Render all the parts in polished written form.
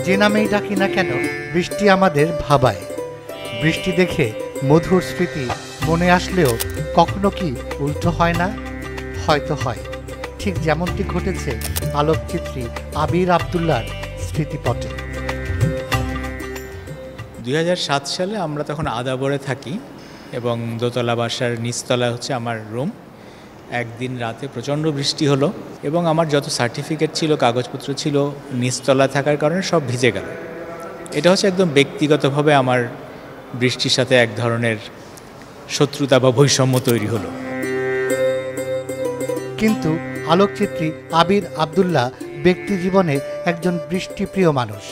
যে নামেই ডাকি না কেন, বৃষ্টি আমাদের ভাবায়। বৃষ্টি দেখে মধুর স্মৃতি মনে আসলেও কখনো কি উল্টো হয় না? হয়তো হয়, ঠিক যেমনটি ঘটেছে আলোকচিত্রী আবির আব্দুল্লাহর স্মৃতিপটে। 2007 সালে আমরা তখন আদাবরে থাকি এবং দোতলা বাসার নিচতলা হচ্ছে আমার রুম। একদিন রাতে প্রচণ্ড বৃষ্টি হলো এবং আমার যত সার্টিফিকেট ছিল, কাগজপত্র ছিল, নিচতলা থাকার কারণে সব ভিজে গেল। এটা হচ্ছে একদম ব্যক্তিগতভাবে আমার বৃষ্টির সাথে এক ধরনের শত্রুতা বা বৈষম্য তৈরি হলো। কিন্তু আলোকচিত্রী আবির আব্দুল্লাহ ব্যক্তি জীবনে একজন বৃষ্টিপ্রিয় মানুষ।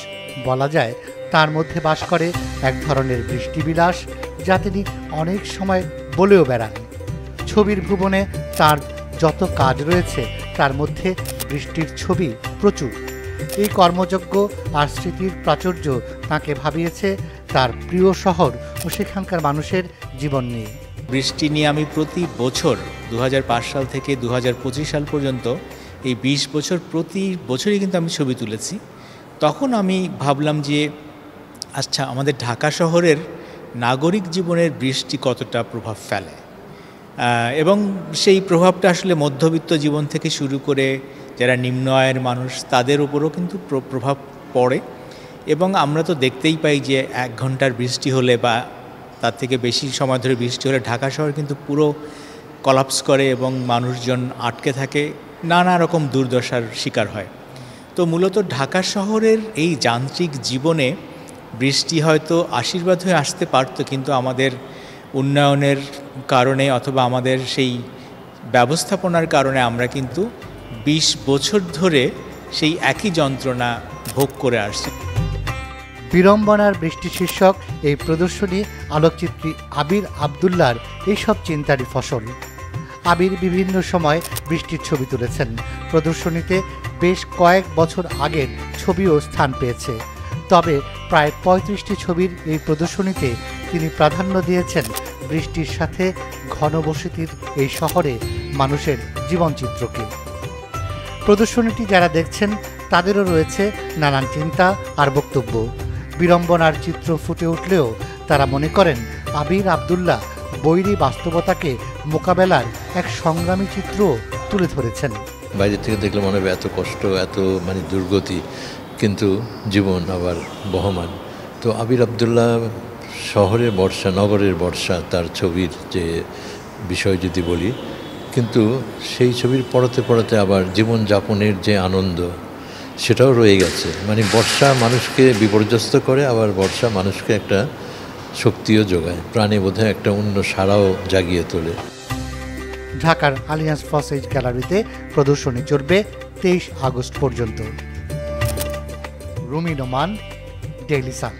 বলা যায় তার মধ্যে বাস করে এক ধরনের বৃষ্টিবিলাস, যা তিনি অনেক সময় বলেও বেড়ান। ছবির ভুবনে তার যত কাজ রয়েছে তার মধ্যে বৃষ্টির ছবি প্রচুর। এই কর্মযজ্ঞ আর স্মৃতির প্রাচুর্য তাঁকে ভাবিয়েছে তার প্রিয় শহর ও সেখানকার মানুষের জীবন নিয়ে। বৃষ্টি নিয়ে আমি প্রতি বছর 2005 সাল থেকে 2025 সাল পর্যন্ত এই 20 বছর প্রতি বছরই কিন্তু আমি ছবি তুলেছি। তখন আমি ভাবলাম যে আচ্ছা, আমাদের ঢাকা শহরের নাগরিক জীবনের বৃষ্টি কতটা প্রভাব ফেলে, এবং সেই প্রভাবটা আসলে মধ্যবিত্ত জীবন থেকে শুরু করে যারা নিম্ন আয়ের মানুষ তাদের উপরও কিন্তু প্রভাব পড়ে। এবং আমরা তো দেখতেই পাই যে 1 ঘন্টার বৃষ্টি হলে বা তার থেকে বেশি সময় ধরে বৃষ্টি হলে ঢাকা শহর কিন্তু পুরো কলাপস করে এবং মানুষজন আটকে থাকে, নানা রকম দুর্দশার শিকার হয়। তো মূলত ঢাকা শহরের এই যান্ত্রিক জীবনে বৃষ্টি হয়তো আশীর্বাদ হয়ে আসতে পারত, কিন্তু আমাদের উন্নয়নের কারণে অথবা আমাদের সেই ব্যবস্থাপনার কারণে আমরা কিন্তু 20 বছর ধরে সেই একই যন্ত্রণা ভোগ করে আসছি। বিড়ম্বনার বৃষ্টি শীর্ষক এই প্রদর্শনী আলোকচিত্রী আবির আব্দুল্লাহর এইসব চিন্তারই ফসল। আবির বিভিন্ন সময় বৃষ্টির ছবি তুলেছেন। প্রদর্শনীতে বেশ কয়েক বছর আগের ছবিও স্থান পেয়েছে। তবে প্রায় 35টি ছবির এই প্রদর্শনীতে তিনি প্রাধান্য দিয়েছেন বৃষ্টির সাথে ঘনবসতির এই শহরে মানুষের জীবনচিত্রকে। প্রদর্শনীটি যারা দেখছেন তাদেরও রয়েছে নানান চিন্তা আর বক্তব্য। বিড়ম্বনার চিত্র ফুটে উঠলেও তারা মনে করেন আবির আব্দুল্লাহ বৈরী বাস্তবতাকে মোকাবেলার এক সংগ্রামী চিত্র তুলে ধরেছেন। বাইরে থেকে দেখলে মনে হবে এত কষ্ট, এত দুর্গতি, কিন্তু জীবন আবার বহমান। তো আবির আব্দুল্লাহ শহরের বর্ষা, নগরের বর্ষা তার ছবির যে বিষয় যদি বলি, কিন্তু সেই ছবির পড়াতে পড়াতে আবার জীবনযাপনের যে আনন্দ সেটাও রয়ে গেছে। বর্ষা মানুষকে বিপর্যস্ত করে, আবার বর্ষা মানুষকে একটা শক্তিও যোগায়, প্রাণে বোধহয় একটা অন্য সাড়াও জাগিয়ে তোলে। ঢাকার আলিয়ান্স ফসেজ গ্যালারিতে প্রদর্শনী চলবে 23 আগস্ট পর্যন্ত। Rumi Noman, Daily Sun.